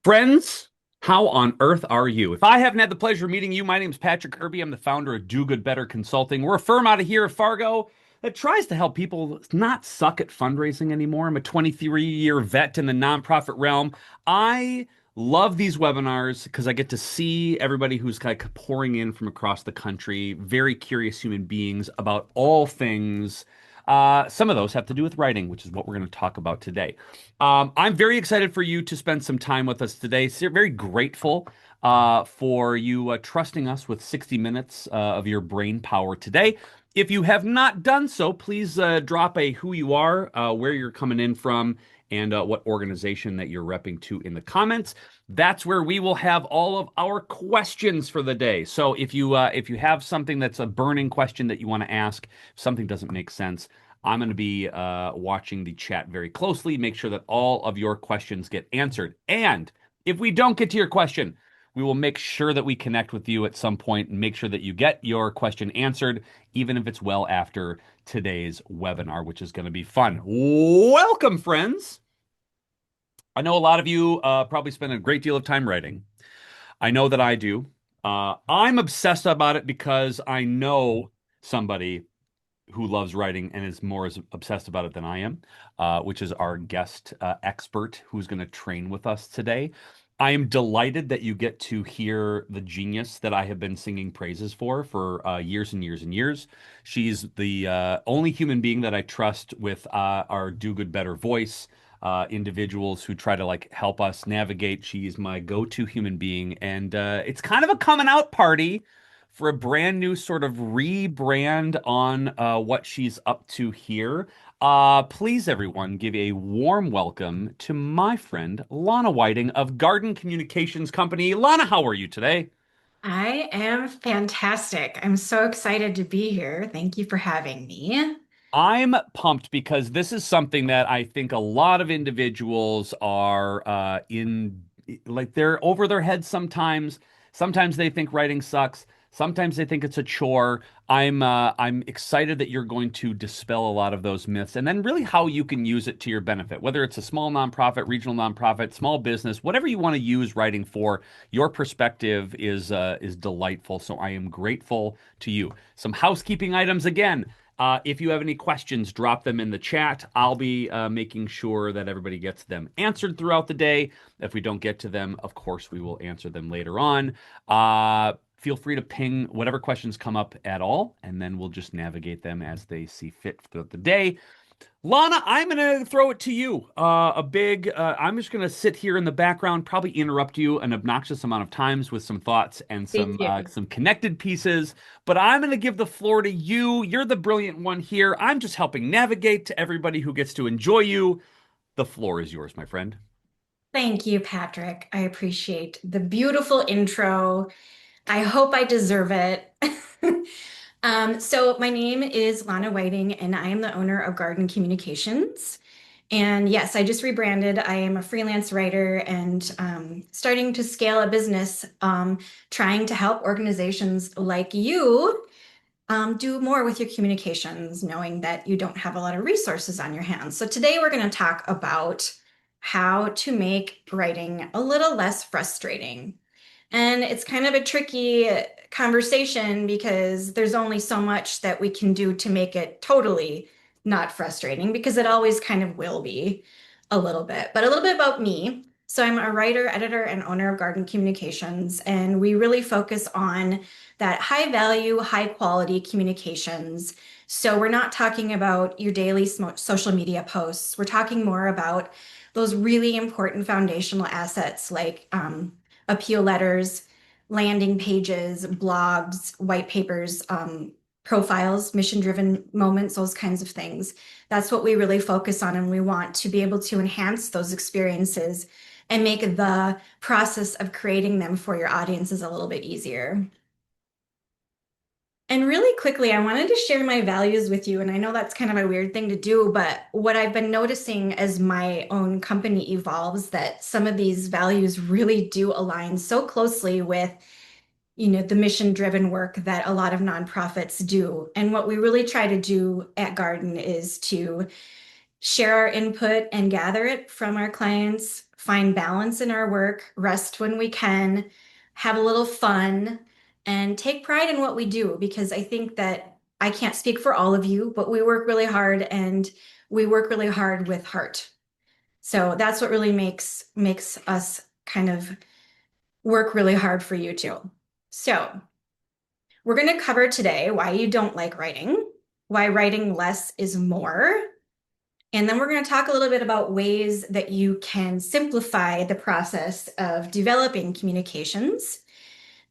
Friends, how on earth are you? If I haven't had the pleasure of meeting you, my name is Patrick Kirby. I'm the founder of Do Good Better Consulting. We're a firm out of here at Fargo that tries to help people not suck at fundraising anymore. I'm a 23-year vet in the nonprofit realm. I love these webinars because I get to see everybody who's like pouring in from across the country, very curious human beings about all things. Some of those have to do with writing, which is what we're going to talk about today. I'm very excited for you to spend some time with us today. Very grateful for you trusting us with 60 minutes of your brain power today. If you have not done so, please drop a who you are, where you're coming in from, and what organization that you're repping to in the comments. That's where we will have all of our questions for the day. So if you have something that's a burning question that you want to ask, if something doesn't make sense, I'm going to be watching the chat very closely, make sure that all of your questions get answered. And if we don't get to your question, we will make sure that we connect with you at some point and make sure that you get your question answered, even if it's well after today's webinar, which is going to be fun. Welcome, friends. I know a lot of you probably spend a great deal of time writing. I know that I do. I'm obsessed about it because I know somebody who loves writing and is more as obsessed about it than I am, which is our guest expert who's going to train with us today. I am delighted that you get to hear the genius that I have been singing praises for years and years and years. She's the only human being that I trust with our Do Good Better voice. Individuals who try to like help us navigate. She's my go-to human being, and it's kind of a coming out party for a brand new sort of rebrand on what she's up to here. Please, everyone, give a warm welcome to my friend Lonna Whiting of Garden Communications Company. Lonna, how are you today? I am fantastic. I'm so excited to be here. Thank you for having me. I'm pumped because this is something that I think a lot of individuals are like they're over their heads sometimes. Sometimes they think writing sucks. Sometimes they think it's a chore. I'm excited that you're going to dispel a lot of those myths and then really how you can use it to your benefit, whether it's a small nonprofit, regional nonprofit, small business, whatever you want to use writing for. Your perspective is delightful. So I am grateful to you. Some housekeeping items again. If you have any questions, drop them in the chat. I'll be making sure that everybody gets them answered throughout the day. If we don't get to them, of course, we will answer them later on. Feel free to ping whatever questions come up at all, and then we'll just navigate them as they see fit throughout the day. Lana, I'm going to throw it to you. I'm just going to sit here in the background, probably interrupt you an obnoxious amount of times with some thoughts and Thank you. some connected pieces. But I'm going to give the floor to you. You're the brilliant one here. I'm just helping navigate to everybody who gets to enjoy you. The floor is yours, my friend. Thank you, Patrick. I appreciate the beautiful intro. I hope I deserve it. So my name is Lonna Whiting, and I am the owner of Garden Communications. And yes, I just rebranded. I am a freelance writer and starting to scale a business, trying to help organizations like you do more with your communications, knowing that you don't have a lot of resources on your hands. So today we're going to talk about how to make writing a little less frustrating. And it's kind of a tricky conversation because there's only so much that we can do to make it totally not frustrating because it always kind of will be a little bit. But a little bit about me. So I'm a writer, editor, and owner of Garden Communications, and we really focus on that high value, high quality communications. So we're not talking about your daily social media posts. We're talking more about those really important foundational assets like appeal letters, landing pages, blogs, white papers, profiles, mission-driven moments, those kinds of things. That's what we really focus on, and we want to be able to enhance those experiences and make the process of creating them for your audiences a little bit easier. And really quickly, I wanted to share my values with you. And I know that's kind of a weird thing to do, but what I've been noticing as my own company evolves, that some of these values really do align so closely with, the mission-driven work that a lot of nonprofits do. And what we really try to do at Garden is to share our input and gather it from our clients, find balance in our work, rest when we can, have a little fun, and take pride in what we do. Because I think that I can't speak for all of you, but we work really hard and we work really hard with heart. So that's what really makes us kind of work really hard for you too. So we're going to cover today why you don't like writing, why writing less is more, and then we're going to talk a little bit about ways that you can simplify the process of developing communications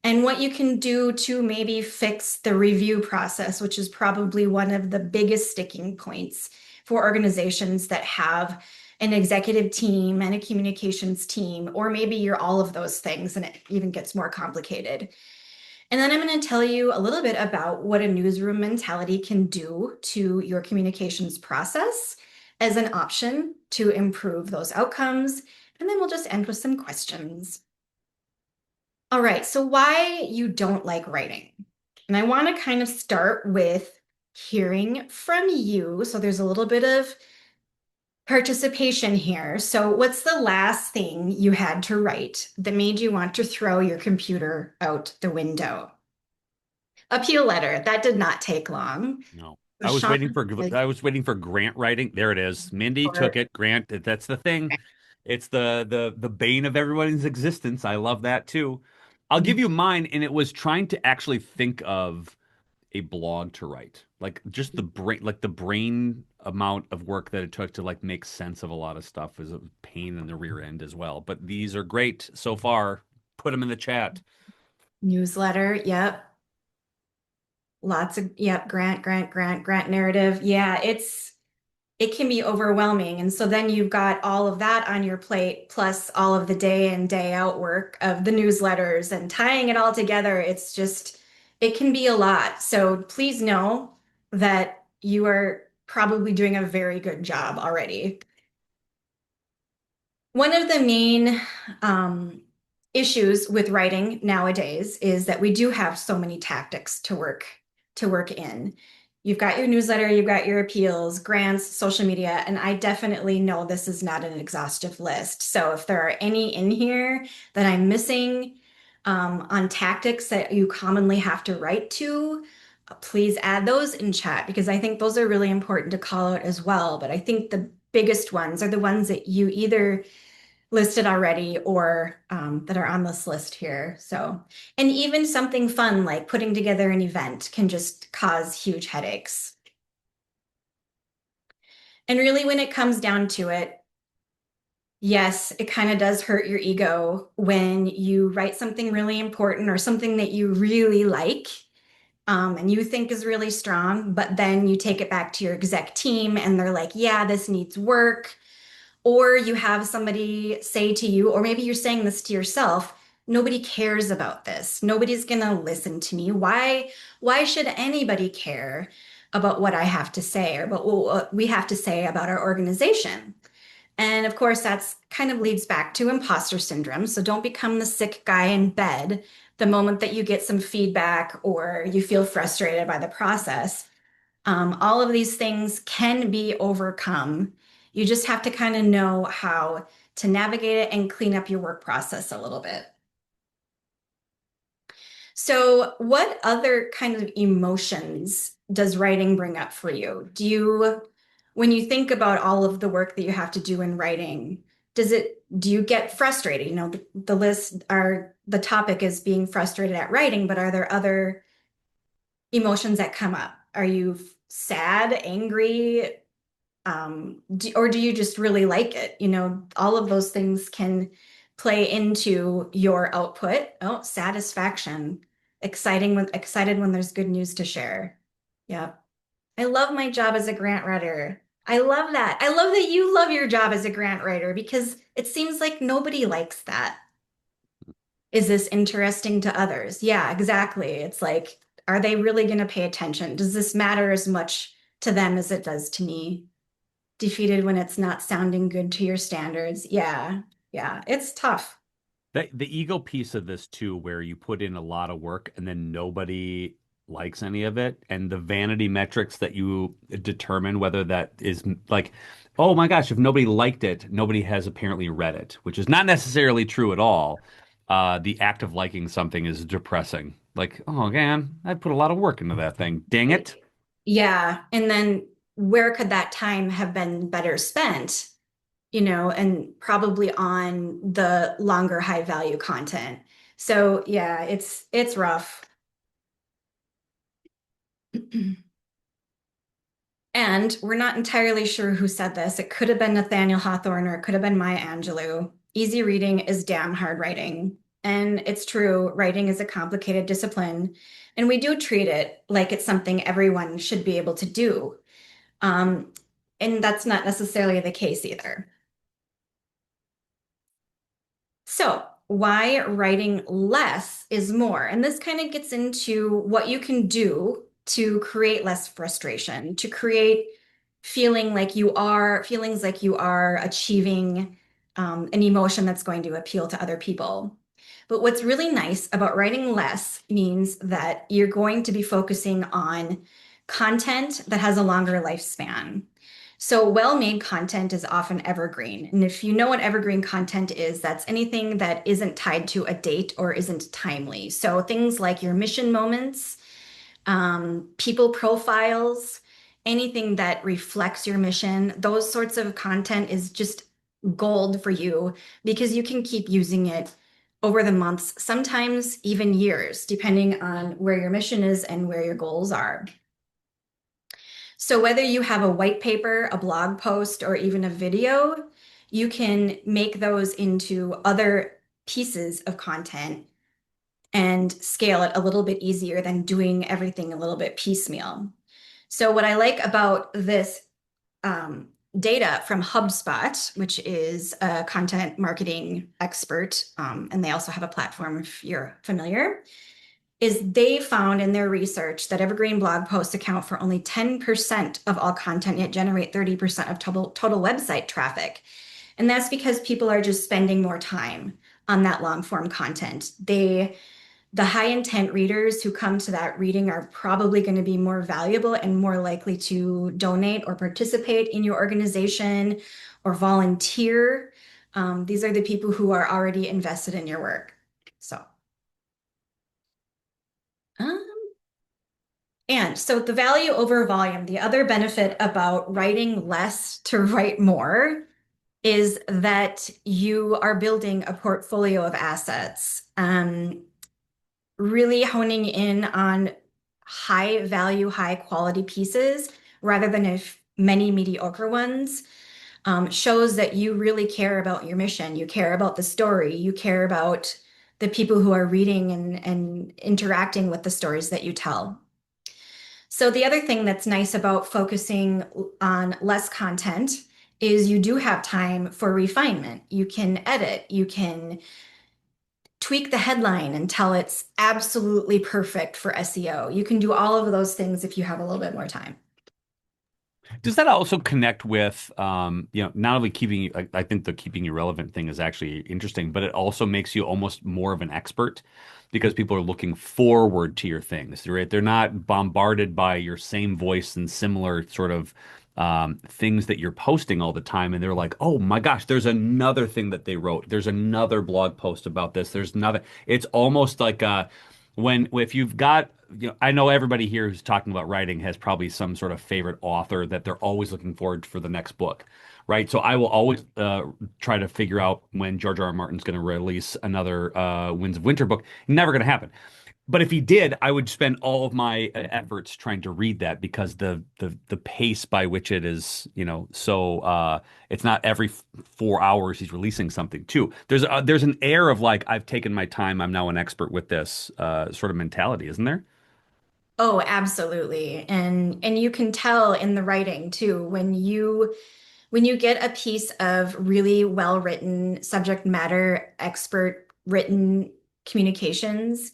and what you can do to maybe fix the review process, which is probably one of the biggest sticking points for organizations that have an executive team and a communications team, or maybe you're all of those things and it even gets more complicated. And then I'm going to tell you a little bit about what a newsroom mentality can do to your communications process as an option to improve those outcomes. And then we'll just end with some questions. All right, so why you don't like writing. And I want to kind of start with hearing from you. So there's a little bit of participation here. So what's the last thing you had to write that made you want to throw your computer out the window? Appeal letter. That did not take long. No. So Sean, I was waiting for grant writing. There it is. Mindy took or it. Grant, that's the thing. It's the bane of everybody's existence. I love that too. I'll give you mine, and it was trying to actually think of a blog to write. Like just the brain amount of work that it took to like make sense of a lot of stuff was a pain in the rear end as well. But these are great so far. Put them in the chat. newsletter. Yep. Lots of, yep. Grant narrative. Yeah, it can be overwhelming. And so then you've got all of that on your plate, plus all of the day in, day out work of the newsletters and tying it all together. It's just, it can be a lot. So please know that you are probably doing a very good job already. One of the main issues with writing nowadays is that we do have so many tactics to work in. You've got your newsletter, you've got your appeals, grants, social media, and I definitely know this is not an exhaustive list. So if there are any in here that I'm missing on tactics that you commonly have to write to, please add those in chat because I think those are really important to call out as well. But I think the biggest ones are the ones that you either listed already or that are on this list here. So, and even something fun like putting together an event can just cause huge headaches. And really, when it comes down to it, yes, it kind of does hurt your ego when you write something really important or something that you really like and you think is really strong, but then you take it back to your exec team and they're like, yeah, this needs work. Or you have somebody say to you, or maybe you're saying this to yourself, nobody cares about this. Nobody's going to listen to me. Why should anybody care about what I have to say or about what we have to say about our organization? And of course, that's kind of leads back to imposter syndrome. So don't become the sick guy in bed the moment that you get some feedback or you feel frustrated by the process. All of these things can be overcome. You just have to kind of know how to navigate it and clean up your work process a little bit. So, what other kind of emotions does writing bring up for you? When you think about all of the work that you have to do in writing, do you get frustrated? You know, the topic is being frustrated at writing, but are there other emotions that come up? Are you sad, angry, or do you just really like it? You know, all of those things can play into your output. Oh, satisfaction, excited when there's good news to share. Yeah. I love my job as a grant writer. I love that. I love that you love your job as a grant writer because it seems like nobody likes that. Is this interesting to others? Yeah, exactly. It's like, are they really going to pay attention? Does this matter as much to them as it does to me? Defeated when it's not sounding good to your standards. Yeah, yeah, it's tough. The ego piece of this too, where you put in a lot of work and then nobody likes any of it, and the vanity metrics that you determine whether that is like, oh my gosh, if nobody liked it, nobody has apparently read it, which is not necessarily true at all. The act of liking something is depressing. Like, oh man, I put a lot of work into that thing. Dang it. Yeah. And then where could that time have been better spent? And probably on the longer high value content. So yeah, it's rough. And we're not entirely sure who said this. It could have been Nathaniel Hawthorne or it could have been Maya Angelou. Easy reading is damn hard writing. And it's true, writing is a complicated discipline. And we do treat it like it's something everyone should be able to do. Um, and that's not necessarily the case either. So, why writing less is more? And this kind of gets into what you can do to create less frustration, to create feelings like you are achieving an emotion that's going to appeal to other people. But what's really nice about writing less means that you're going to be focusing on content that has a longer lifespan. So well-made content is often evergreen. And if you know what evergreen content is, that's anything that isn't tied to a date or isn't timely. So things like your mission moments, people profiles, anything that reflects your mission, those sorts of content is just gold for you because you can keep using it over the months, sometimes even years, depending on where your mission is and where your goals are. So whether you have a white paper, a blog post, or even a video, you can make those into other pieces of content and scale it a little bit easier than doing everything a little bit piecemeal. So what I like about this data from HubSpot, which is a content marketing expert, and they also have a platform if you're familiar, is they found in their research that evergreen blog posts account for only 10% of all content, yet generate 30% of total website traffic. And that's because people are just spending more time on that long form content. The high intent readers who come to that reading are probably going to be more valuable and more likely to donate or participate in your organization or volunteer. These are the people who are already invested in your work. So. Um, And so the value over volume, the other benefit about writing less to write more is that you are building a portfolio of assets, really honing in on high value, high quality pieces rather than many mediocre ones. Shows that you really care about your mission, you care about the story, you care about the people who are reading and interacting with the stories that you tell. So the other thing that's nice about focusing on less content is you do have time for refinement. You can edit, you can tweak the headline until it's absolutely perfect for SEO. You can do all of those things if you have a little bit more time. Does that also connect with, not only keeping you, I think the keeping you relevant thing is actually interesting, but it also makes you almost more of an expert because people are looking forward to your things, right? They're not bombarded by your same voice and similar sort of things that you're posting all the time. And they're like, oh my gosh, there's another thing that they wrote. There's another blog post about this. There's another. It's almost like when if you've got I know everybody here who's talking about writing has probably some sort of favorite author that they're always looking forward for the next book, right? So I will always try to figure out when George R. R. Martin's going to release another Winds of Winter book. Never going to happen. But if he did, I would spend all of my efforts trying to read that because the pace by which it is, so it's not every 4 hours he's releasing something too. There's an air of like I've taken my time, I'm now an expert with this sort of mentality, isn't there? Oh, absolutely. And you can tell in the writing too when you get a piece of really well-written subject matter expert written communications,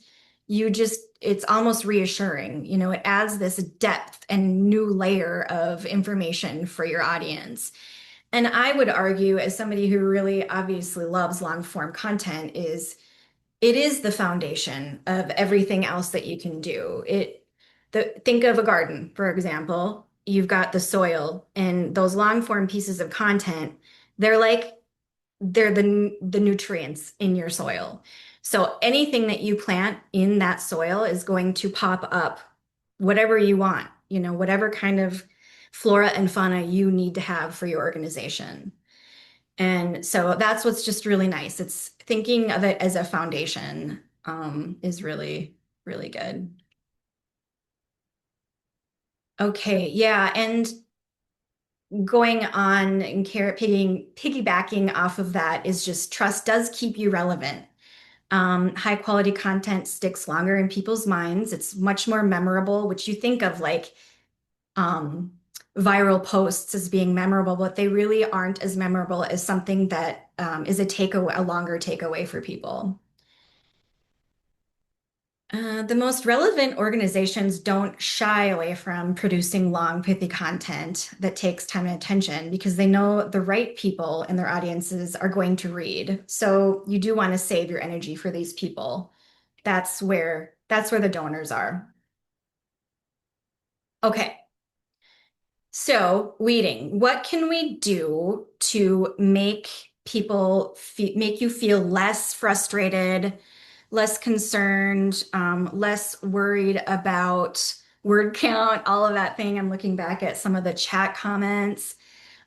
it's almost reassuring. It adds this depth and new layer of information for your audience. And I would argue, as somebody who really obviously loves long form content, it is the foundation of everything else that you can do. Think of a garden, for example. You've got the soil and those long form pieces of content. They're like they're the nutrients in your soil. So anything that you plant in that soil is going to pop up whatever you want, whatever kind of flora and fauna you need to have for your organization. And so that's what's just really nice. It's thinking of it as a foundation, is really, really good. Okay, yeah, and going on and piggybacking off of that is just trust does keep you relevant. High quality content sticks longer in people's minds. It's much more memorable, which you think of like um, viral posts as being memorable, but they really aren't as memorable as something that is a longer takeaway for people. The most relevant organizations don't shy away from producing long, pithy content that takes time and attention because they know the right people in their audiences are going to read. So you do want to save your energy for these people. That's where the donors are. Okay. So, weeding. What can we do to make you feel less frustrated, less concerned, less worried about word count, all of that thing? I'm looking back at some of the chat comments,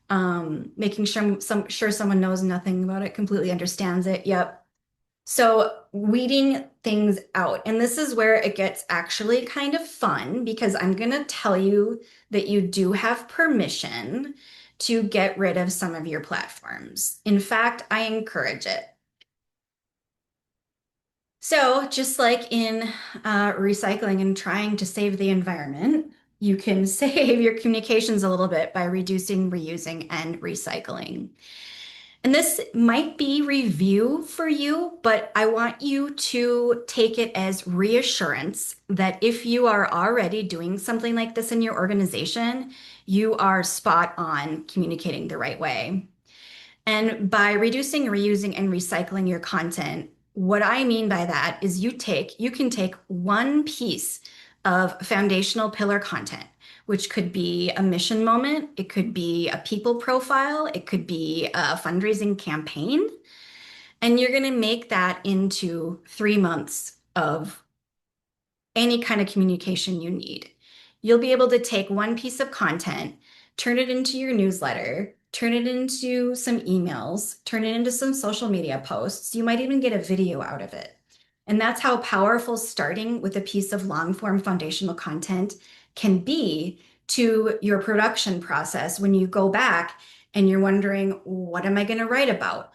making sure someone knows nothing about it, completely understands it. Yep. So weeding things out. And this is where it gets actually kind of fun because I'm going to tell you that you do have permission to get rid of some of your platforms. In fact, I encourage it. So just like in recycling and trying to save the environment, you can save your communications a little bit by reducing, reusing, and recycling. And this might be review for you, but I want you to take it as reassurance that if you are already doing something like this in your organization, you are spot on communicating the right way. And by reducing, reusing, and recycling your content, what I mean by that is you can take one piece of foundational pillar content, which could be a mission moment, it could be a people profile, it could be a fundraising campaign, and you're going to make that into 3 months of any kind of communication you need. You'll be able to take one piece of content, turn it into your newsletter, turn it into some emails, turn it into some social media posts. You might even get a video out of it. And that's how powerful starting with a piece of long form foundational content can be to your production process when you go back and you're wondering, what am I going to write about?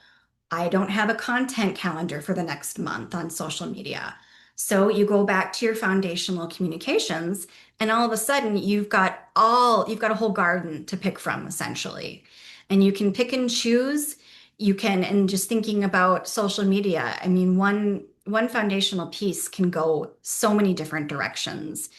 I don't have a content calendar for the next month on social media. So you go back to your foundational communications, and all of a sudden you've got a whole garden to pick from essentially. And you can pick and choose. And just thinking about social media, I mean, one foundational piece can go so many different directions.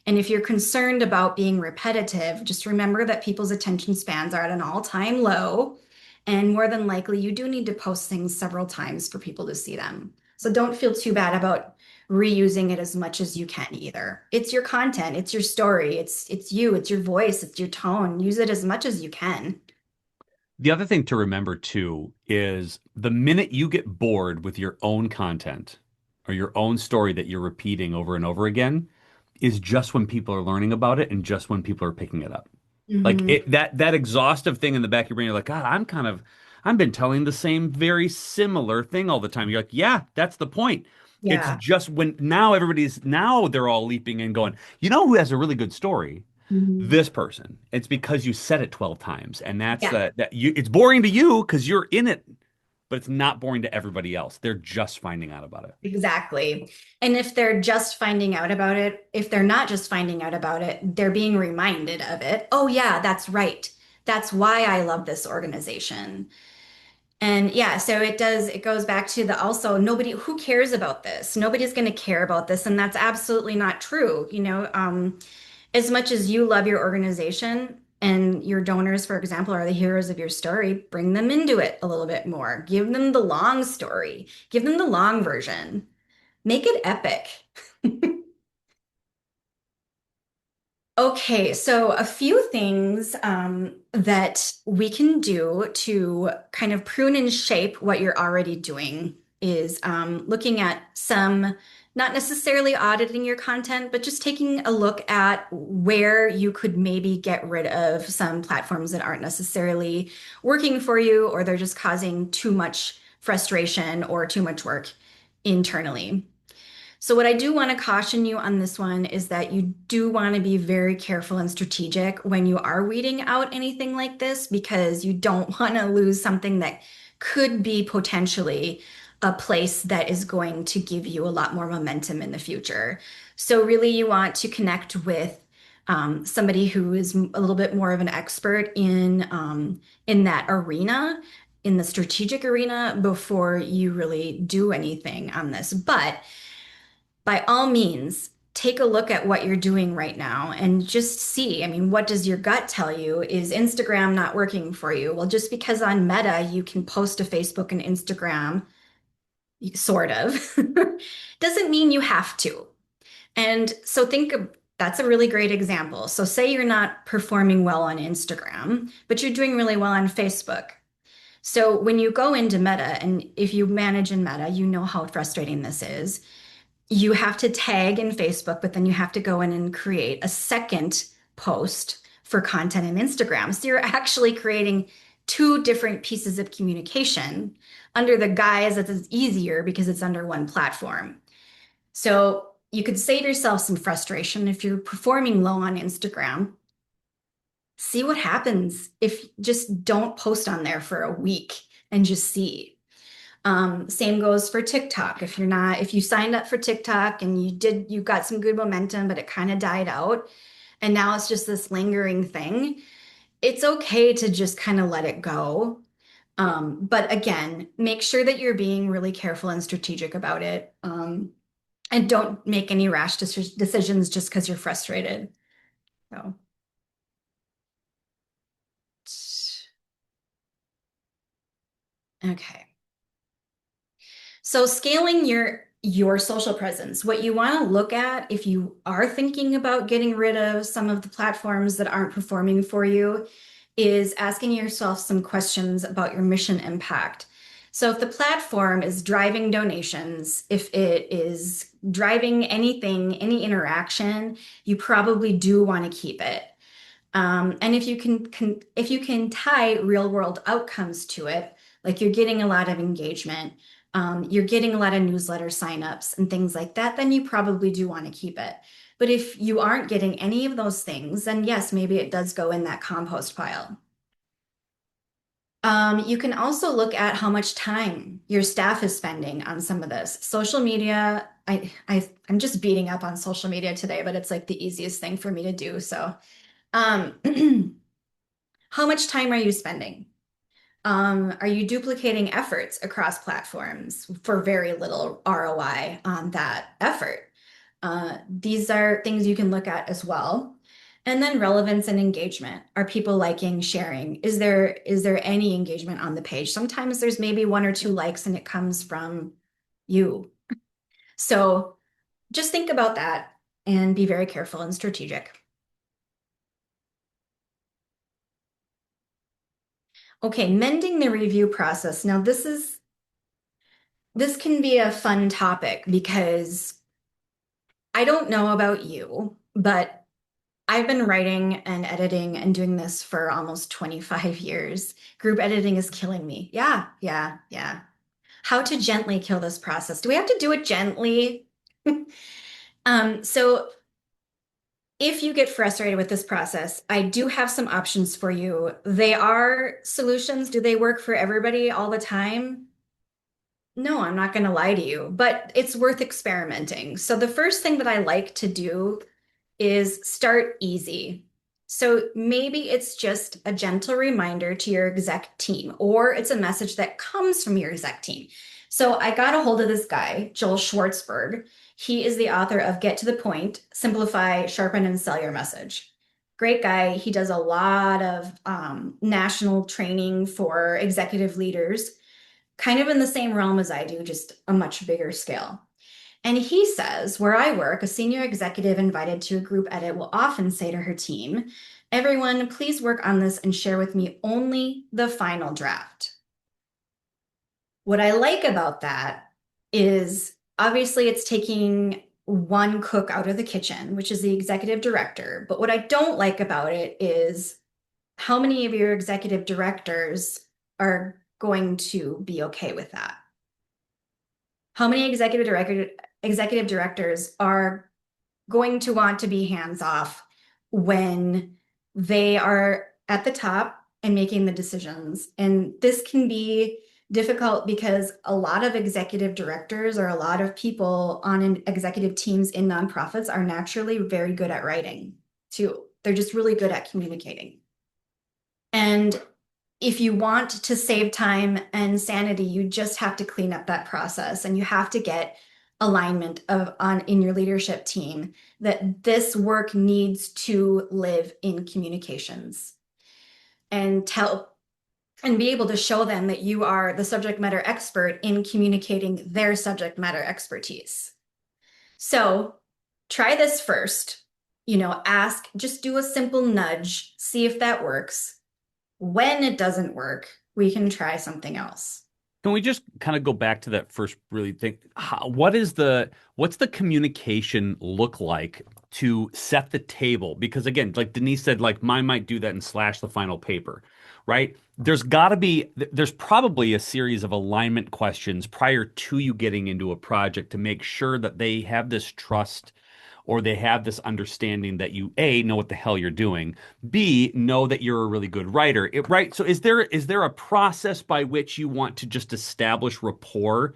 And if you're concerned about being repetitive, just remember that people's attention spans are at an all-time low. And more than likely, you do need to post things several times for people to see them. So don't feel too bad about reusing it as much as you can either. It's your content, it's your story, it's you, it's your voice, it's your tone. Use it as much as you can. The other thing to remember too is the minute you get bored with your own content or your own story that you're repeating over and over again is just when people are learning about it and just when people are picking it up. Like Hmm. that exhaustive thing in the back of your brain, you're like, God, I've been telling the same very similar thing all the time. You're like, yeah, that's the point. It's Yeah. just when now they're all leaping and going, you know who has a really good story? Mhm. This person. It's because you said it 12 times. And that's Yeah, that you it's boring to you because you're in it, but it's not boring to everybody else. They're just finding out about it. exactly. And if they're just finding out about it, if they're not just finding out about it, they're being reminded of it. Oh, yeah, that's right. That's why I love this organization. And yeah, so it goes back to the also nobody who cares about this. Nobody's going to care about this. And that's absolutely not true. As much as you love your organization and your donors, for example, are the heroes of your story, bring them into it a little bit more. Give them the long story, give them the long version, make it epic. Okay, so a few things that we can do to kind of prune and shape what you're already doing is looking at some, not necessarily auditing your content, but just taking a look at where you could maybe get rid of some platforms that aren't necessarily working for you, or they're just causing too much frustration or too much work internally. So, what I do want to caution you on this one is that you do want to be very careful and strategic when you are weeding out anything like this because you don't want to lose something that could be potentially a place that is going to give you a lot more momentum in the future. So, really, you want to connect with somebody who is a little bit more of an expert in that arena, in the strategic arena, before you really do anything on this. But by all means, take a look at what you're doing right now and just see. I mean, what does your gut tell you? Is Instagram not working for you? Well, just because on Meta you can post to Facebook and Instagram, sort of, doesn't mean you have to. And so that's a really great example. So say you're not performing well on Instagram, but you're doing really well on Facebook. So when you go into Meta, and if you manage in Meta, you know how frustrating this is. You have to tag in Facebook, but then you have to go in and create a second post for content in Instagram. So you're actually creating two different pieces of communication under the guise that it's easier because it's under one platform. So you could save yourself some frustration if you're performing low on Instagram. See what happens if just don't post on there for a week and just see. Same goes for TikTok. If you signed up for TikTok and you got some good momentum, but it kind of died out, and now it's just this lingering thing, it's okay to just kind of let it go. But again, make sure that you're being really careful and strategic about it. And don't make any rash decisions just because you're frustrated. So, okay. So scaling your social presence, what you want to look at if you are thinking about getting rid of some of the platforms that aren't performing for you is asking yourself some questions about your mission impact. So if the platform is driving donations, if it is driving anything, any interaction, you probably do want to keep it. And if you can tie real world outcomes to it, like you're getting a lot of engagement, you're getting a lot of newsletter signups and things like that, then you probably do want to keep it. But if you aren't getting any of those things, then yes, maybe it does go in that compost pile. You can also look at how much time your staff is spending on some of this. Social media, I'm just beating up on social media today, but it's like the easiest thing for me to do. So, um, how much time are you spending? Are you duplicating efforts across platforms for very little ROI on that effort? These are things you can look at as well. And then relevance and engagement. Are people liking, sharing? Is there any engagement on the page? Sometimes there's maybe one or two likes and it comes from you. So just think about that and be very careful and strategic. Okay, mending the review process. Now this can be a fun topic because I don't know about you, but I've been writing and editing and doing this for almost 25 years. Group editing is killing me. Yeah, yeah, yeah. How to gently kill this process. Do we have to do it gently? So if you get frustrated with this process, I do have some options for you. They are solutions. Do they work for everybody all the time? No, I'm not going to lie to you, but it's worth experimenting. So the first thing that I like to do is start easy. So maybe it's just a gentle reminder to your exec team, or it's a message that comes from your exec team. So I got a hold of this guy, Joel Schwartzberg. He is the author of Get to the Point, Simplify, Sharpen, and Sell Your Message. Great guy. He does a lot of national training for executive leaders, kind of in the same realm as I do, just a much bigger scale. And he says, where I work, a senior executive invited to a group edit will often say to her team, everyone, please work on this and share with me only the final draft. What I like about that is obviously it's taking one cook out of the kitchen, which is the executive director. But what I don't like about it is how many of your executive directors are going to be okay with that? How many executive directors are going to want to be hands off when they are at the top and making the decisions? And this can be difficult because a lot of executive directors or a lot of people on executive teams in nonprofits are naturally very good at writing too. They're just really good at communicating. And if you want to save time and sanity, you just have to clean up that process and you have to get alignment in your leadership team that this work needs to live in communications and be able to show them that you are the subject matter expert in communicating their subject matter expertise. So try this first, just do a simple nudge, see if that works. When it doesn't work, we can try something else. Can we just kind of go back to that first really thing? What's the communication look like to set the table? Because again, like Denise said, like mine might do that and slash the final paper, right? There's probably a series of alignment questions prior to you getting into a project to make sure that they have this trust or they have this understanding that you A, know what the hell you're doing, B, know that you're a really good writer. Right? So is there a process by which you want to just establish rapport?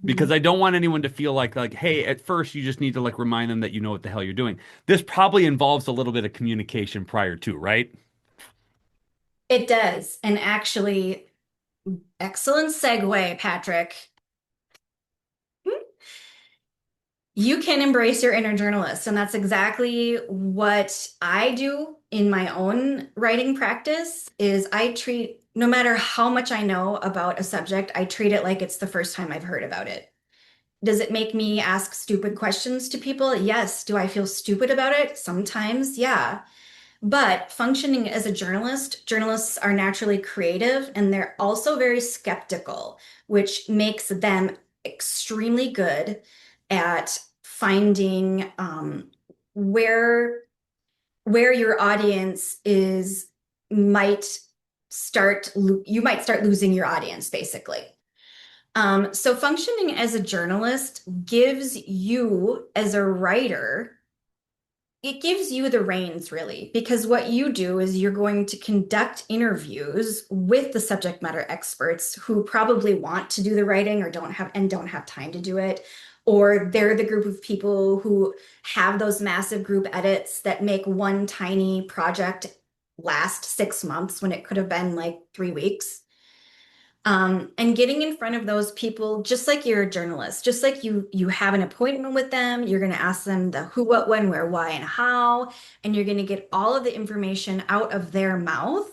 Because Mhm. I don't want anyone to feel like hey, at first you just need to like remind them that you know what the hell you're doing. This probably involves a little bit of communication prior to, right? It does. And actually, excellent segue, Patrick. You can embrace your inner journalist. And that's exactly what I do in my own writing practice is I treat, no matter how much I know about a subject, I treat it like it's the first time I've heard about it. Does it make me ask stupid questions to people? Yes. Do I feel stupid about it? Sometimes, yeah. But functioning as a journalist, journalists are naturally creative and they're also very skeptical, which makes them extremely good at finding where your audience is might you might start losing your audience basically. So functioning as a journalist gives you as a writer it gives you the reins really because what you do is you're going to conduct interviews with the subject matter experts who probably want to do the writing or don't have time to do it, or they're the group of people who have those massive group edits that make one tiny project last 6 months when it could have been like 3 weeks. And getting in front of those people, just like you're a journalist, just like you have an appointment with them, you're going to ask them the who, what, when, where, why, and how, and you're going to get all of the information out of their mouth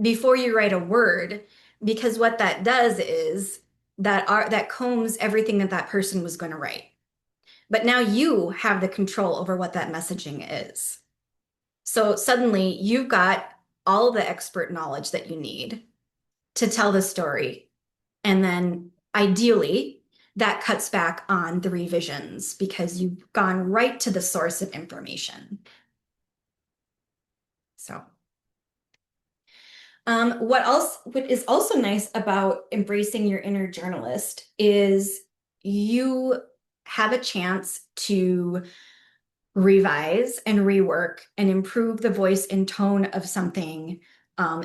before you write a word, because what that does is that combs everything that person was going to write. But now you have the control over what that messaging is. So suddenly you've got all the expert knowledge that you need to tell the story. And then ideally, that cuts back on the revisions because you've gone right to the source of information. So, what is also nice about embracing your inner journalist is you have a chance to revise and rework and improve the voice and tone of something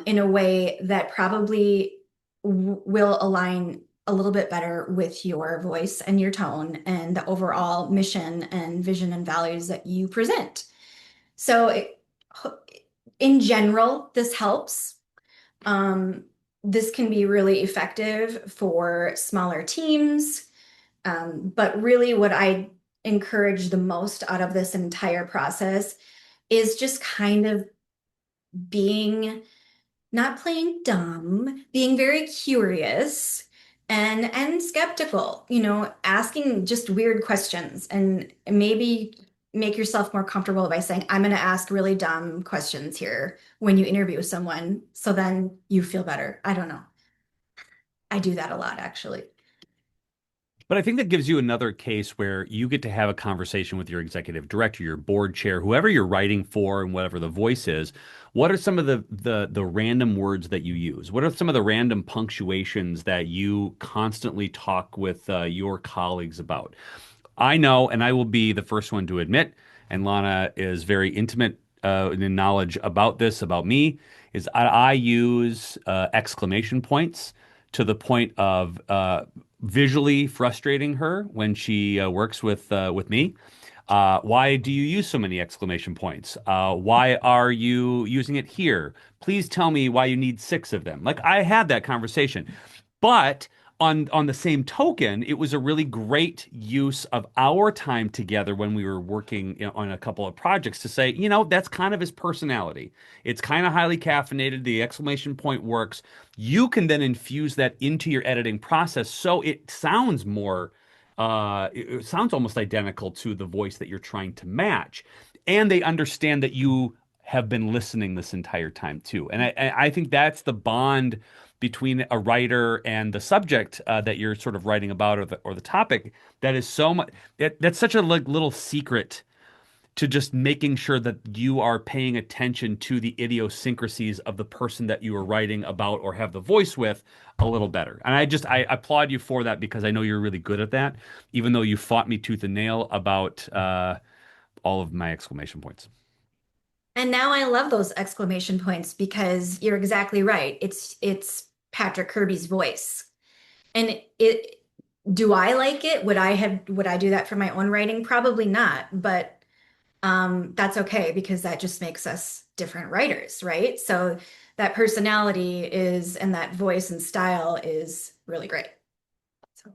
in a way that probably will align a little bit better with your voice and your tone and the overall mission and vision and values that you present. So, in general, this helps. Um, this can be really effective for smaller teams. But really, what I encourage the most out of this entire process is just kind of being not playing dumb, being very curious and skeptical, asking just weird questions and maybe make yourself more comfortable by saying, I'm going to ask really dumb questions here when you interview someone, so then you feel better. I don't know. I do that a lot, actually. But I think that gives you another case where you get to have a conversation with your executive director, your board chair, whoever you're writing for, and whatever the voice is. What are some of the random words that you use? What are some of the random punctuations that you constantly talk with your colleagues about? I know, and I will be the first one to admit, and Lana is very intimate in knowledge about this, about me, is I use exclamation points to the point of visually frustrating her when she works with me. Why do you use so many exclamation points? Why are you using it here? Please tell me why you need six of them. Like I had that conversation. But on the same token, it was a really great use of our time together when we were working, on a couple of projects to say, that's kind of his personality. It's kind of highly caffeinated. The exclamation point works. You can then infuse that into your editing process so it sounds more it sounds almost identical to the voice that you're trying to match. And they understand that you have been listening this entire time too. And I think that's the bond between a writer and the subject that you're sort of writing about, or the topic that is so much that's such a little secret to just making sure that you are paying attention to the idiosyncrasies of the person that you are writing about or have the voice with a little better. And I applaud you for that because I know you're really good at that, even though you fought me tooth and nail about all of my exclamation points. And now I love those exclamation points because you're exactly right. It's Patrick Kirby's voice. And do I like it? Would I do that for my own writing? Probably not, but that's okay because that just makes us different writers, right? So that personality is and that voice and style is really great. So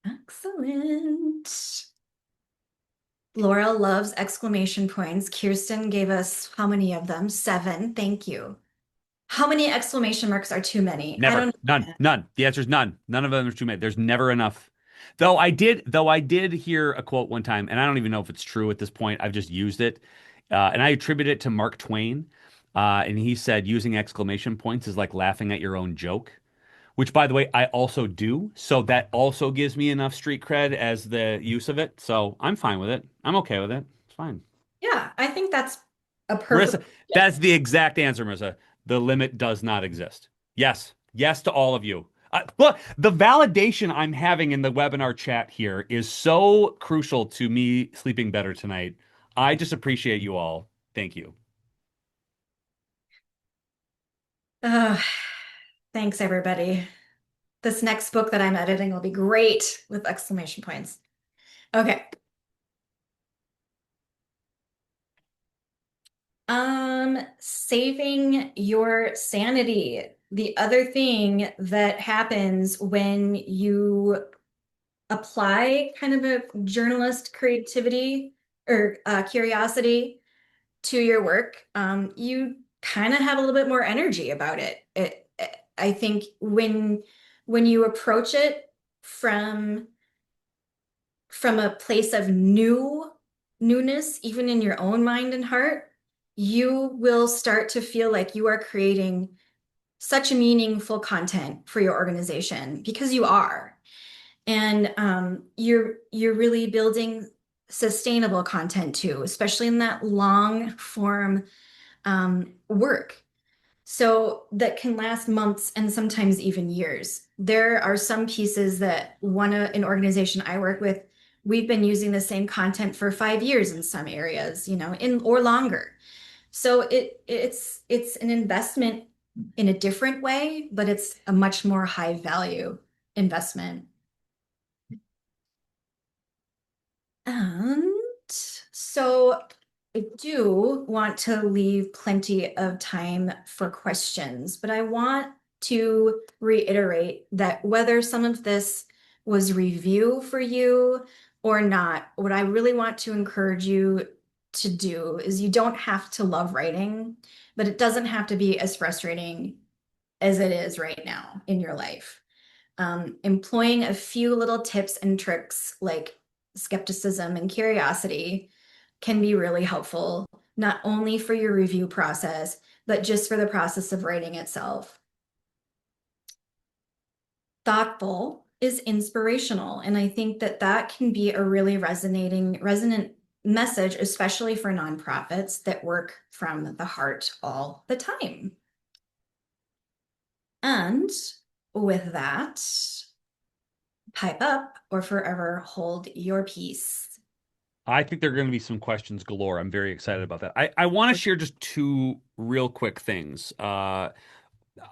excellent. Laura loves exclamation points. Kirsten gave us how many of them? 7. Thank you. How many exclamation marks are too many? I Never. don't None. know. None. The answer is none. None of them are too many. There's never enough. Though I did hear a quote one time, and I don't even know if it's true at this point. I've just used it. And I attribute it to Mark Twain. And he said using exclamation points is like laughing at your own joke, which by the way, I also do. So that also gives me enough street cred as the use of it. So I'm fine with it. I'm okay with it. It's fine. Yeah, I think that's a perfect. Marissa, that's the exact answer, Marissa. The limit does not exist. Yes. Yes to all of you. Look, the validation I'm having in the webinar chat here is so crucial to me sleeping better tonight. I just appreciate you all. Thank you. Uh, thanks, everybody. This next book that I'm editing will be great with exclamation points. Okay. Saving your sanity. The other thing that happens when you apply kind of a journalist creativity or curiosity to your work, you kind of have a little bit more energy about it. I think when you approach it from a place of newness, even in your own mind and heart, you will start to feel like you are creating such meaningful content for your organization because you are. And you're really building sustainable content too, especially in that long form work. So that can last months and sometimes even years. There are some pieces that an organization I work with, we've been using the same content for 5 years in some areas, in or longer. So it's an investment in a different way, but it's a much more high value investment. And so I do want to leave plenty of time for questions, but I want to reiterate that whether some of this was review for you or not, what I really want to encourage you to do is you don't have to love writing, but it doesn't have to be as frustrating as it is right now in your life. Employing a few little tips and tricks like skepticism and curiosity can be really helpful, not only for your review process, but just for the process of writing itself. Thoughtful is inspirational, and I think that that can be a really resonant message, especially for nonprofits that work from the heart all the time. And with that, pipe up or forever hold your peace. I think there are going to be some questions galore. I'm very excited about that. I want to share just two real quick things. I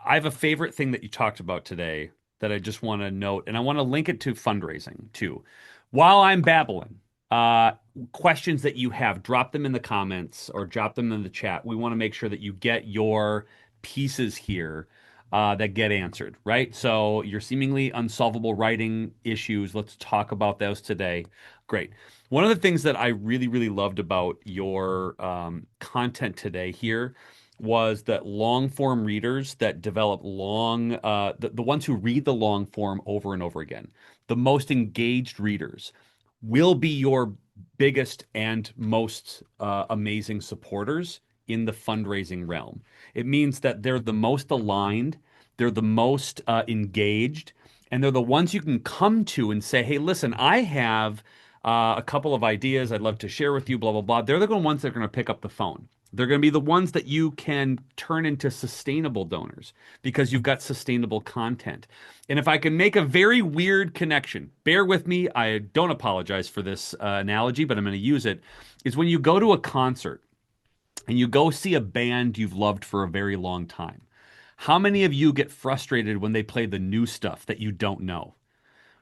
have a favorite thing that you talked about today that I just want to note, and I want to link it to fundraising too. While I'm babbling, uh, questions that you have, drop them in the comments or drop them in the chat. We want to make sure that you get your pieces here that get answered, right? So your seemingly unsolvable writing issues, let's talk about those today. Great. One of the things that I really, really loved about your content today here was that long form readers that develop the ones who read the long form over and over again, the most engaged readers will be your biggest and most amazing supporters in the fundraising realm. It means that they're the most aligned, they're the most engaged, and they're the ones you can come to and say, hey, listen, I have a couple of ideas I'd love to share with you, blah, blah, blah. They're the ones that are going to pick up the phone. They're going to be the ones that you can turn into sustainable donors because you've got sustainable content. And if I can make a very weird connection, bear with me. I don't apologize for this analogy, but I'm going to use it. Is when you go to a concert and you go see a band you've loved for a very long time. How many of you get frustrated when they play the new stuff that you don't know?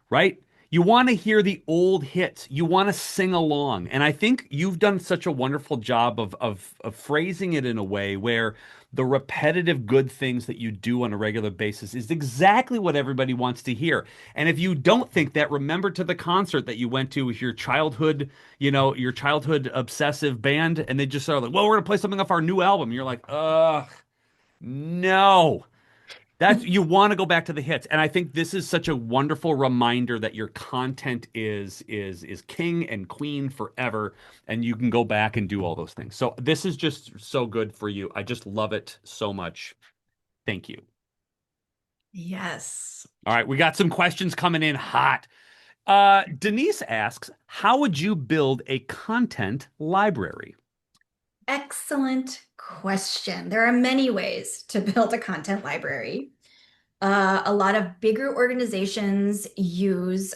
Right? You want to hear the old hits. You want to sing along. And I think you've done such a wonderful job of phrasing it in a way where the repetitive good things that you do on a regular basis is exactly what everybody wants to hear. And if you don't think that, remember to the concert that you went to with your childhood, your childhood obsessive band, and they just are like, well, we're going to play something off our new album. You're like, ugh, no. That's you want to go back to the hits. And I think this is such a wonderful reminder that your content is king and queen forever and you can go back and do all those things. So this is just so good for you. I just love it so much. Thank you. Yes. All right, we got some questions coming in hot. Denise asks, how would you build a content library? Excellent question. There are many ways to build a content library. A lot of bigger organizations use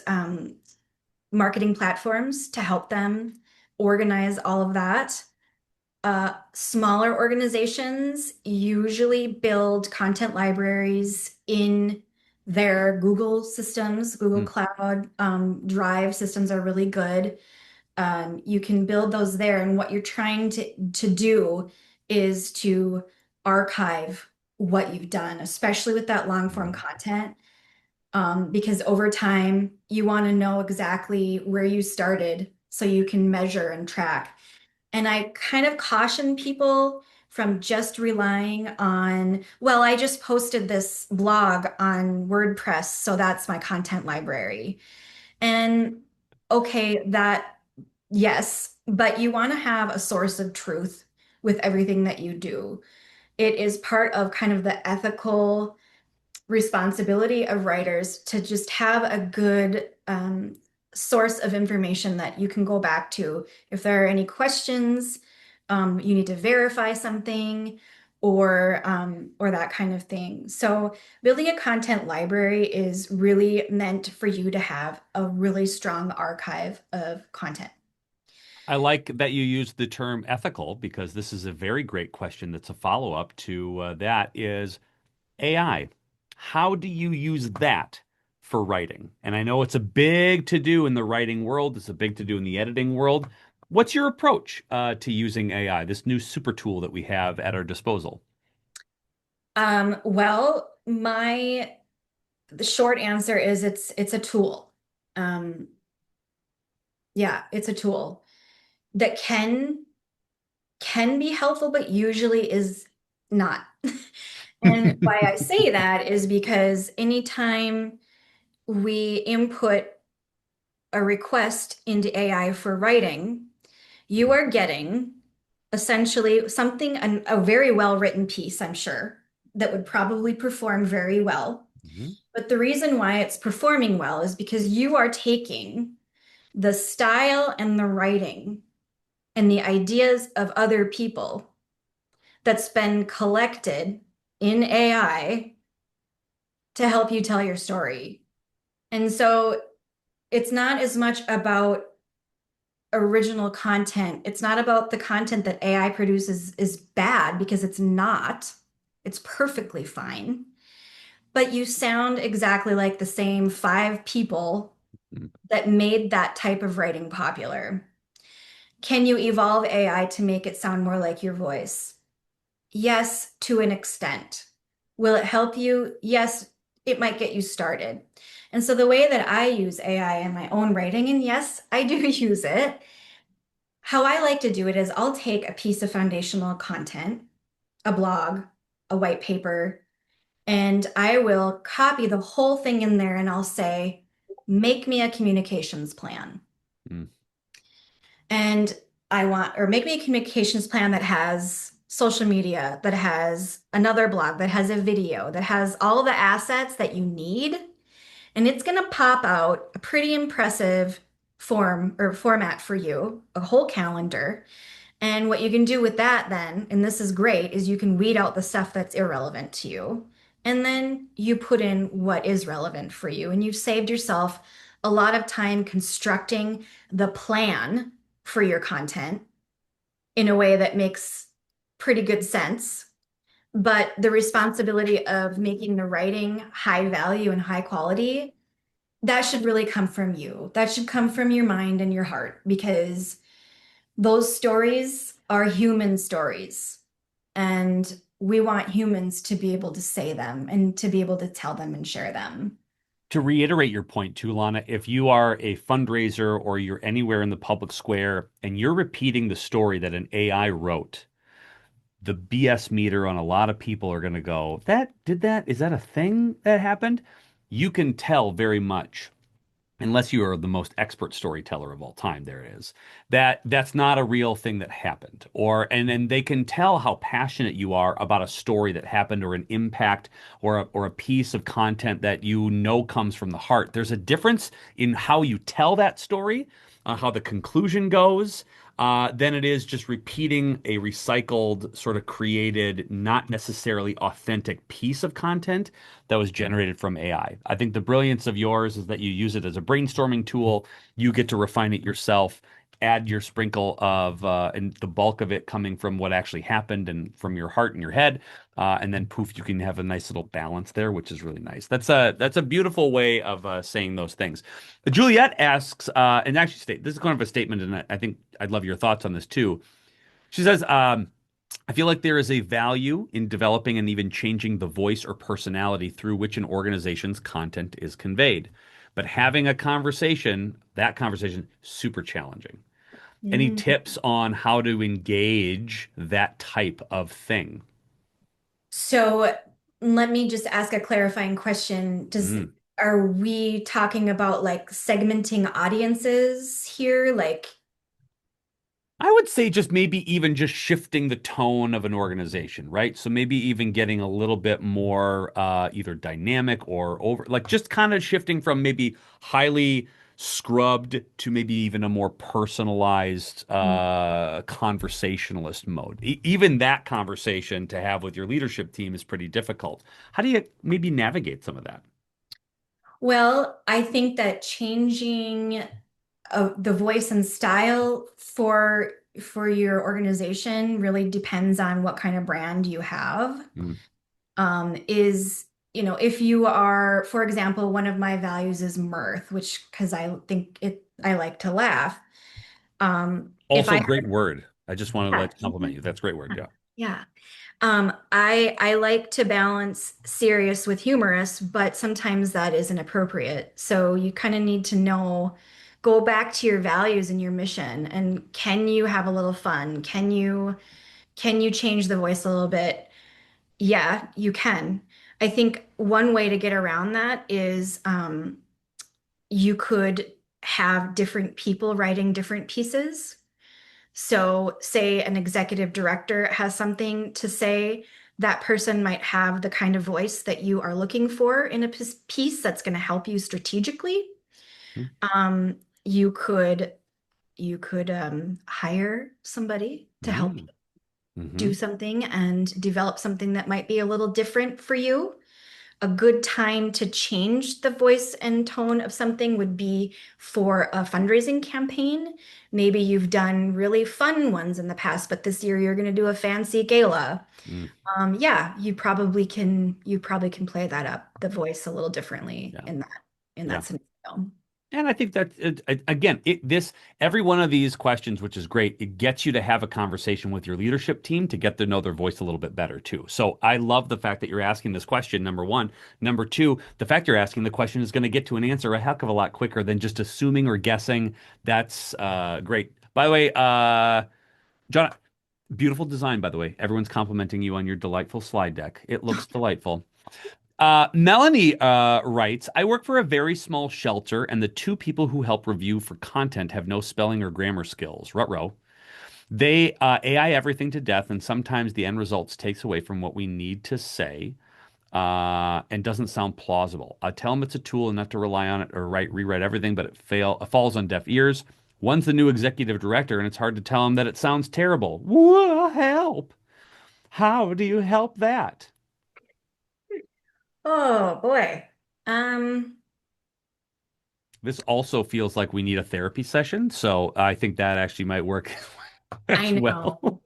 marketing platforms to help them organize all of that. Smaller organizations usually build content libraries in their Google systems. Google Hmm. Cloud Drive systems are really good. You can build those there, and what you're trying to do is to archive what you've done, especially with that long form content, because over time you want to know exactly where you started so you can measure and track. And I kind of caution people from just relying on, well, I just posted this blog on WordPress, so that's my content library. And okay, that, yes, but you want to have a source of truth with everything that you do. It is part of kind of the ethical responsibility of writers to just have a good source of information that you can go back to. If there are any questions, you need to verify something or that kind of thing. So building a content library is really meant for you to have a really strong archive of content. I like that you used the term ethical because this is a very great question that's a follow-up to that is AI. How do you use that for writing? And I know it's a big to do in the writing world, it's a big to do in the editing world. What's your approach to using AI, this new super tool that we have at our disposal? Well, the short answer is it's a tool. Um, yeah, it's a tool that can be helpful, but usually is not. And why I say that is because anytime we input a request into AI for writing, you are getting essentially something, a very well-written piece, I'm sure, that would probably perform very well. Mhm. But the reason why it's performing well is because you are taking the style and the writing and the ideas of other people that's been collected in AI to help you tell your story. And so it's not as much about original content. It's not about the content that AI produces is bad because it's not. It's perfectly fine. But you sound exactly like the same five people Mhm. that made that type of writing popular. Can you evolve AI to make it sound more like your voice? Yes, to an extent. Will it help you? Yes, it might get you started. And so the way that I use AI in my own writing, and yes, I do use it, how I like to do it is I'll take a piece of foundational content, a blog, a white paper, and I will copy the whole thing in there and I'll say, make me a communications plan. Mm. And or make me a communications plan that has social media, that has another blog, that has a video, that has all the assets that you need. And it's going to pop out a pretty impressive form or format for you, a whole calendar. And what you can do with that then, and this is great, is you can weed out the stuff that's irrelevant to you. And then you put in what is relevant for you. And you've saved yourself a lot of time constructing the plan for your content in a way that makes pretty good sense. But the responsibility of making the writing high value and high quality, that should really come from you. That should come from your mind and your heart because those stories are human stories. And we want humans to be able to say them and to be able to tell them and share them. To reiterate your point too, Lana, if you are a fundraiser or you're anywhere in the public square and you're repeating the story that an AI wrote, the BS meter on a lot of people are going to go, that did that? Is that a thing that happened? You can tell very much, unless you are the most expert storyteller of all time, there it is, that that's not a real thing that happened. Or, and then they can tell how passionate you are about a story that happened or an impact or a piece of content that you know comes from the heart. There's a difference in how you tell that story, how the conclusion goes, than it is just repeating a recycled, sort of created, not necessarily authentic piece of content that was generated from AI. I think the brilliance of yours is that you use it as a brainstorming tool. You get to refine it yourself, add your sprinkle of, and the bulk of it coming from what actually happened and from your heart and your head. And then poof, you can have a nice little balance there, which is really nice. That's a beautiful way of saying those things. Juliet asks, and actually, this is kind of a statement, and I think I'd love your thoughts on this too. She says, I feel like there is a value in developing and even changing the voice or personality through which an organization's content is conveyed. But having a conversation, that conversation, super challenging. Any Mm. tips on how to engage that type of thing? So let me just ask a clarifying question. Mm. Are we talking about like segmenting audiences here? Like, I would say just maybe even just shifting the tone of an organization, right? So maybe even getting a little bit more either dynamic or over, like just kind of shifting from maybe highly scrubbed to maybe even a more personalized conversationalist mode. Even that conversation to have with your leadership team is pretty difficult. How do you maybe navigate some of that? well, I think that changing the voice and style for your organization really depends on what kind of brand you have. Mm. If you are, for example, one of my values is mirth, which because I like to laugh. If Also, I great word. I just want to Yeah, like compliment you. That's a great word. Yeah. yeah. I like to balance serious with humorous, but sometimes that isn't appropriate. So you kind of need to go back to your values and your mission, and can you have a little fun? Can you change the voice a little bit? Yeah, you can. I think one way to get around that is you could have different people writing different pieces. So, say an executive director has something to say, that person might have the kind of voice that you are looking for in a piece that's going to help you strategically. Um, you could hire somebody to help Mm-hmm. do something and develop something that might be a little different for you. A good time to change the voice and tone of something would be for a fundraising campaign. Maybe you've done really fun ones in the past, but this year you're going to do a fancy gala. Mm-hmm. Yeah, you probably can play that up, the voice a little differently Yeah. in Yeah. that scenario. And I think that again, this every one of these questions, which is great, it gets you to have a conversation with your leadership team to get to know their voice a little bit better too. So I love the fact that you're asking this question, number one. Number two, the fact you're asking the question is going to get to an answer a heck of a lot quicker than just assuming or guessing. That's great. By the way, John, beautiful design, by the way. Everyone's complimenting you on your delightful slide deck. It looks delightful. Melanie writes, I work for a very small shelter, and the two people who help review for content have no spelling or grammar skills. Ruh-roh. They AI everything to death, and sometimes the end results takes away from what we need to say and doesn't sound plausible. I tell them it's a tool and not to rely on it or rewrite everything, but it falls on deaf ears. One's the new executive director, and it's hard to tell him that it sounds terrible. Whoa, help! How do you help that? Oh boy. Um, This also feels like we need a therapy session, so I think that actually might work as I well. know.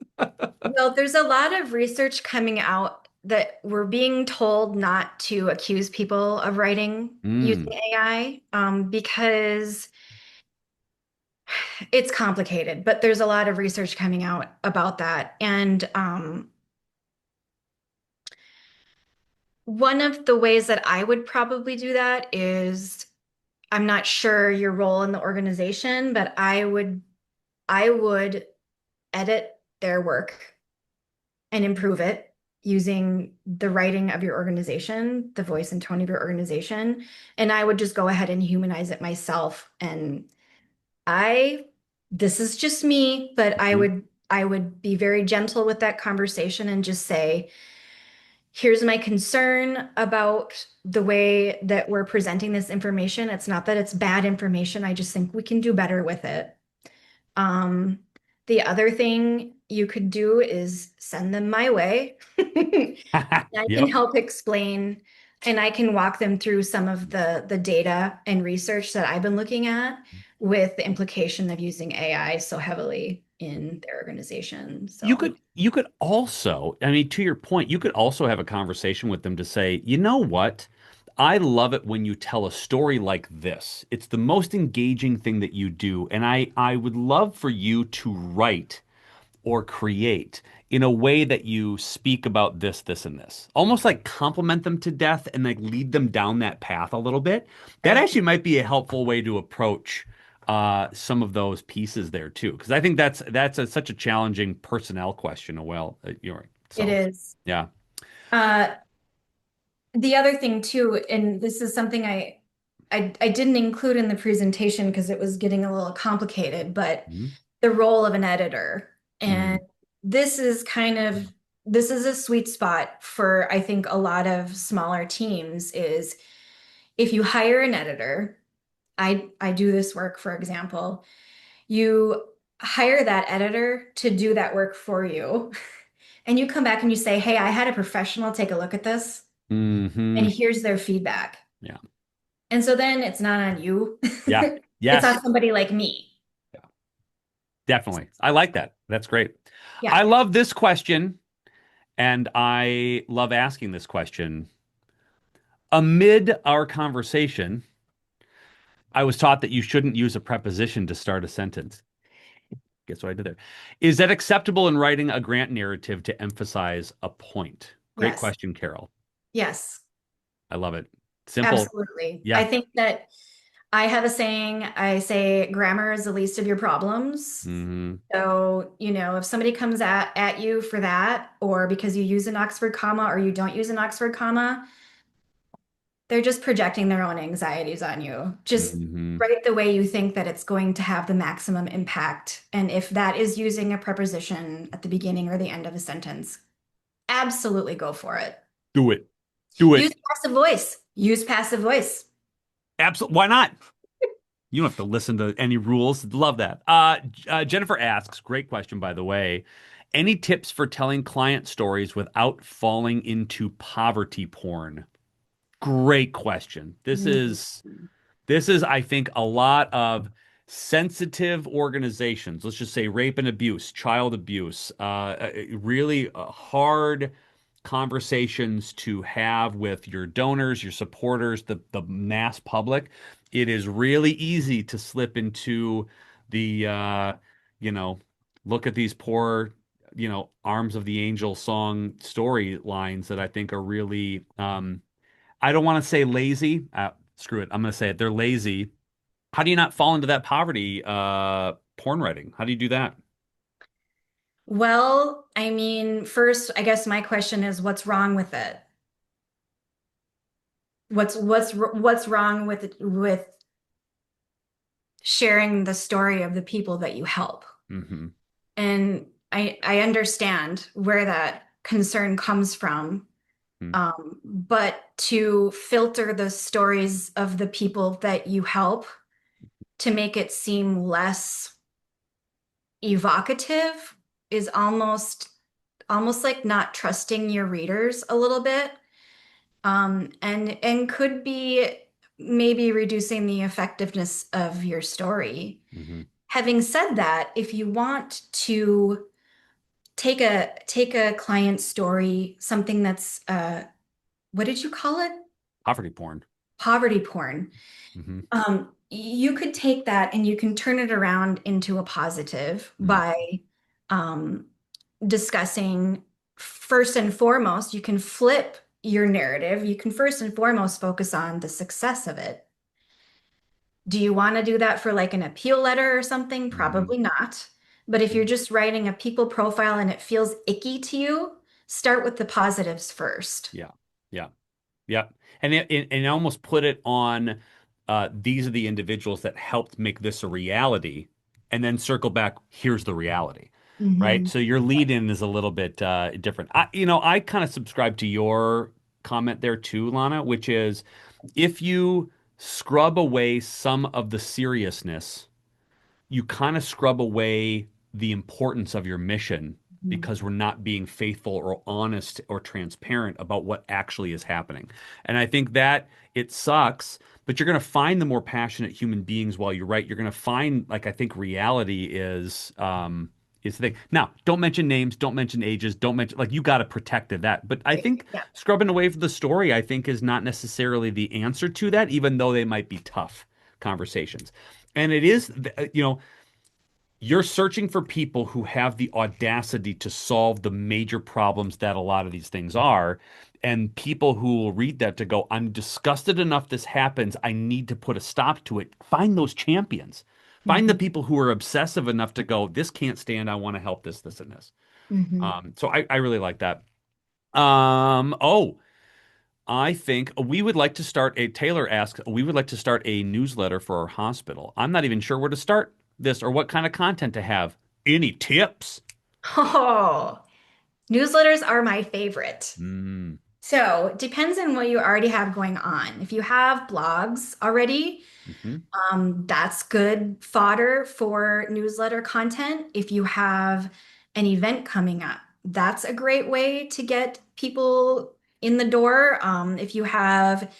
Well, there's a lot of research coming out that we're being told not to accuse people of writing using Mm. AI, because it's complicated, but there's a lot of research coming out about that. And one of the ways that I would probably do that is, I'm not sure your role in the organization, but I would edit their work and improve it using the writing of your organization, the voice and tone of your organization. And I would just go ahead and humanize it myself. And I, this is just me, but Mhm. I would be very gentle with that conversation and just say, here's my concern about the way that we're presenting this information. It's not that it's bad information. I just think we can do better with it. Um, the other thing you could do is send them my way. I can Yep. help explain and I can walk them through some of the data and research that I've been looking at with the implication of using AI so heavily in their organization. So, You could also, I mean, to your point, you could also have a conversation with them to say, you know what? I love it when you tell a story like this. It's the most engaging thing that you do, and I would love for you to write or create in a way that you speak about this, this, and this. Almost like compliment them to death and like lead them down that path a little bit. That right. actually might be a helpful way to approach some of those pieces there too, because I think such a challenging personnel question. Well, you're right. It So, is. yeah. Uh, the other thing too, and this is something I didn't include in the presentation because it was getting a little complicated, but Mhm. the role of an editor. And Mhm. this is kind of this is a sweet spot for I think a lot of smaller teams is if you hire an editor, I do this work, for example, you hire that editor to do that work for you. And you come back and you say, "Hey, I had a professional take a look at this, and Mhm. here's their feedback." Yeah. And so then it's not on you. Yeah. It's on Yes. somebody like me. Yeah. Definitely. I like that. That's great. Yeah. I love this question, and I love asking this question. Amid our conversation, I was taught that you shouldn't use a preposition to start a sentence. Guess what I did there? Is that acceptable in writing a grant narrative to emphasize a point? Great Yes. question, Carol. Yes. I love it. Simple. Absolutely. I Yeah. think that I have a saying, I say grammar is the least of your problems. Hmm. So, if somebody comes at you for that, or because you use an Oxford comma or you don't use an Oxford comma, they're just projecting their own anxieties on you. Just Hmm. write the way you think that it's going to have the maximum impact. And if that is using a preposition at the beginning or the end of a sentence, absolutely go for it. Do it. Do Use it. passive voice. Use passive voice. Absolutely. Why not? You don't have to listen to any rules. Love that. Jennifer asks, great question, by the way. Any tips for telling client stories without falling into poverty porn? Great question. Mhm. This is, I think, a lot of sensitive organizations. Let's just say rape and abuse, child abuse, really hard conversations to have with your donors, your supporters, the mass public. It is really easy to slip into the, you know, look at these poor, arms of the angel song storylines that I think are really, I don't want to say lazy. Screw it. I'm going to say it. They're lazy. How do you not fall into that poverty porn writing? How do you do that? Well, I mean, first, I guess my question is, what's wrong with it? What's wrong with sharing the story of the people that you help? Hmm. And I understand where that concern comes from. But to filter the stories of the people that you help to make it seem less evocative is almost like not trusting your readers a little bit. And could be maybe reducing the effectiveness of your story. Hmm. Having said that, if you want to take a client story, something that's what did you call it? Poverty porn. Poverty porn. Hmm. You could take that and you can turn it around into a positive Hmm. by um, discussing first and foremost, you can flip your narrative. You can first and foremost focus on the success of it. Do you want to do that for like an appeal letter or something? Hmm. Probably not. But if you're just writing a people profile and it feels icky to you, start with the positives first. Yeah. Yeah. Yeah. And almost put it on these are the individuals that helped make this a reality, and then circle back, here's the reality. Right. Hmm. So your lead in is a little bit different. I kind of subscribe to your comment there too, Lana, which is if you scrub away some of the seriousness, you kind of scrub away the importance of your mission because we're not being faithful or honest or transparent about what actually is happening. And I think that it sucks, but you're going to find the more passionate human beings while you write. You're going to find, like, I think reality is the thing. Now, don't mention names, don't mention ages, don't mention, like, you got to protect that. But I Right. think Yeah. scrubbing away from the story, I think, is not necessarily the answer to that, even though they might be tough conversations. And it is, you're searching for people who have the audacity to solve the major problems that a lot of these things are. And people who will read that to go, I'm disgusted enough this happens. I need to put a stop to it. Find those champions. Find the Hmm. people who are obsessive enough to go, this can't stand. I want to help this, and this. Hmm. So I really like that. Oh, I think we would like to start Taylor asks, we would like to start a newsletter for our hospital. I'm not even sure where to start this or what kind of content to have. Any tips? Oh, newsletters are my favorite. Mm, So it depends on what you already have going on. If you have blogs already, hmm. that's good fodder for newsletter content. If you have an event coming up, that's a great way to get people in the door. If you have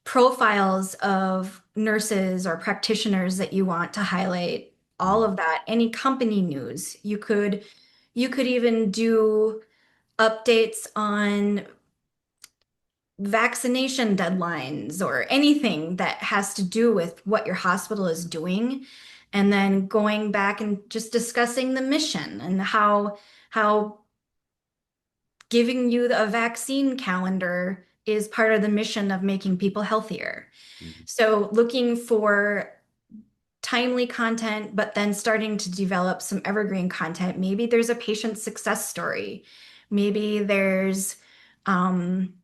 profiles of nurses or practitioners that you want to highlight, all Mm, of that, any company news, you could even do updates on vaccination deadlines or anything that has to do with what your hospital is doing, and then going back and just discussing the mission and how giving you a vaccine calendar is part of the mission of making people healthier. mm, So looking for timely content, but then starting to develop some evergreen content. Maybe there's a patient success story. Maybe there's um,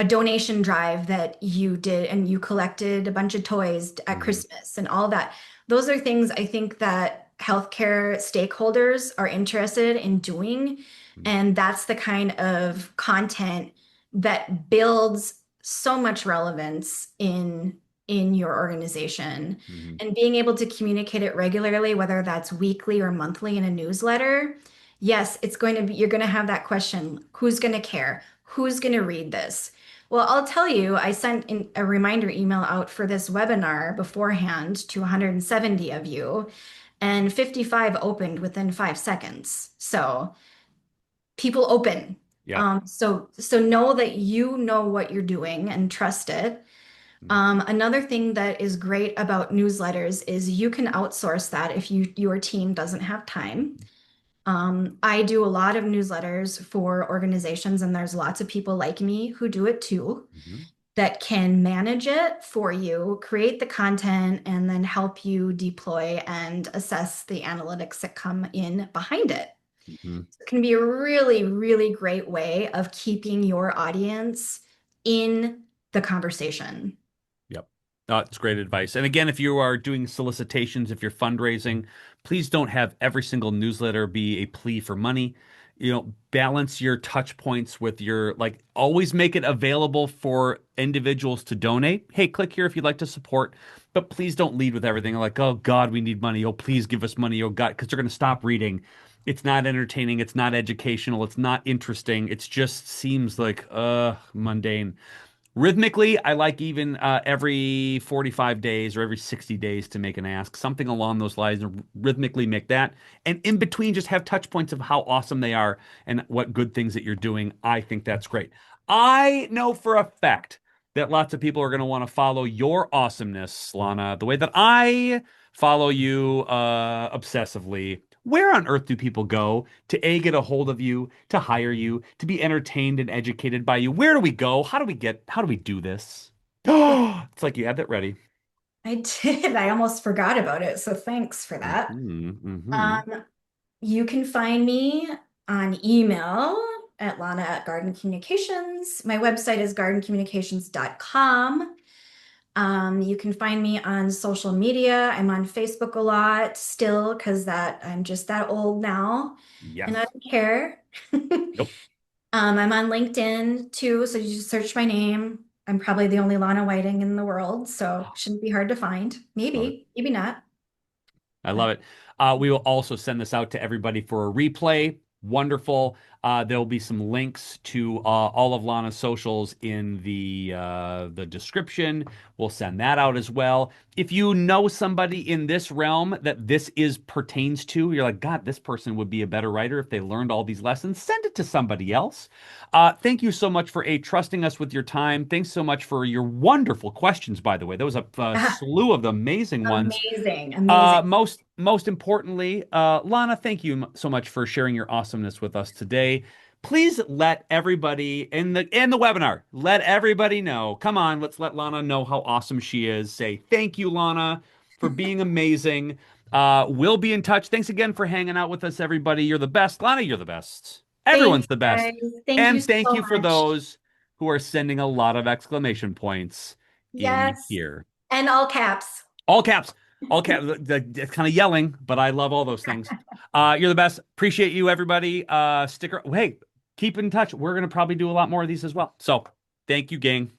a donation drive that you did and you collected a bunch of toys at Hmm. Christmas and all that. Those are things I think that healthcare stakeholders are interested in doing. And that's the kind of content that builds so much relevance in your organization. Hmm. And being able to communicate it regularly, whether that's weekly or monthly in a newsletter, yes, it's going to be, you're going to have that question, who's going to care? Who's going to read this? Well, I'll tell you, I sent a reminder email out for this webinar beforehand to 170 of you, and 55 opened within 5 seconds. So people open. Yep. So know that you know what you're doing and trust it. Another thing that is great about newsletters is you can outsource that if your team doesn't have time. I do a lot of newsletters for organizations, and there's lots of people like me who do it too, Hmm. that can manage it for you, create the content, and then help you deploy and assess the analytics that come in behind it. Hmm. It can be a really, really great way of keeping your audience in the conversation. Yep. It's great advice. And again, if you are doing solicitations, if you're fundraising, please don't have every single newsletter be a plea for money. Balance your touch points with your, like, always make it available for individuals to donate. Hey, click here if you'd like to support, but please don't lead with everything like, oh God, we need money. Oh, please give us money. Oh God, because they're going to stop reading. It's not entertaining. It's not educational. It's not interesting. It just seems like, mundane. Rhythmically, I like even every 45 days or every 60 days to make an ask, something along those lines, and rhythmically make that. And in between, just have touch points of how awesome they are and what good things that you're doing. I think that's great. I know for a fact that lots of people are going to want to follow your awesomeness, Lana, the way that I follow you obsessively. Where on earth do people go to A, get a hold of you, to hire you, to be entertained and educated by you? Where do we go? How do we do this? Well, Oh, it's like you had that ready. I did. I almost forgot about it. So thanks for that. Hmm. Hmm. Um, you can find me on email at Lana at Garden Communications. My website is gardencommunications.com. You can find me on social media. I'm on Facebook a lot still because that I'm just that old now and I Yes. don't care. Nope. I'm on LinkedIn too, so you just search my name. I'm probably the only Lana Whiting in the world, so shouldn't be hard to find. Love it. Maybe not. I love But it. We will also send this out to everybody for a replay. Wonderful. There will be some links to all of Lana's socials in the description. We'll send that out as well. If you know somebody in this realm that this is pertains to, you're like, God, this person would be a better writer if they learned all these lessons. Send it to somebody else. Thank you so much for trusting us with your time. Thanks so much for your wonderful questions. By the way, there was a slew of amazing ones. amazing, amazing. Most importantly, Lana, thank you so much for sharing your awesomeness with us today. Please let everybody in the webinar, let everybody know. Come on, let's let Lana know how awesome she is. Say thank you, Lana, for being amazing. We'll be in touch. Thanks again for hanging out with us, everybody. You're the best. Lana, you're the best. Thanks, Everyone's the best. guys. Thank you And thank so you for much. those who are sending a lot of exclamation points in Yes, here. and all caps. All caps. All caps. Kind of yelling, but I love all those things. You're the best. Appreciate you, everybody. Hey, keep in touch. We're gonna probably do a lot more of these as well. So thank you, gang.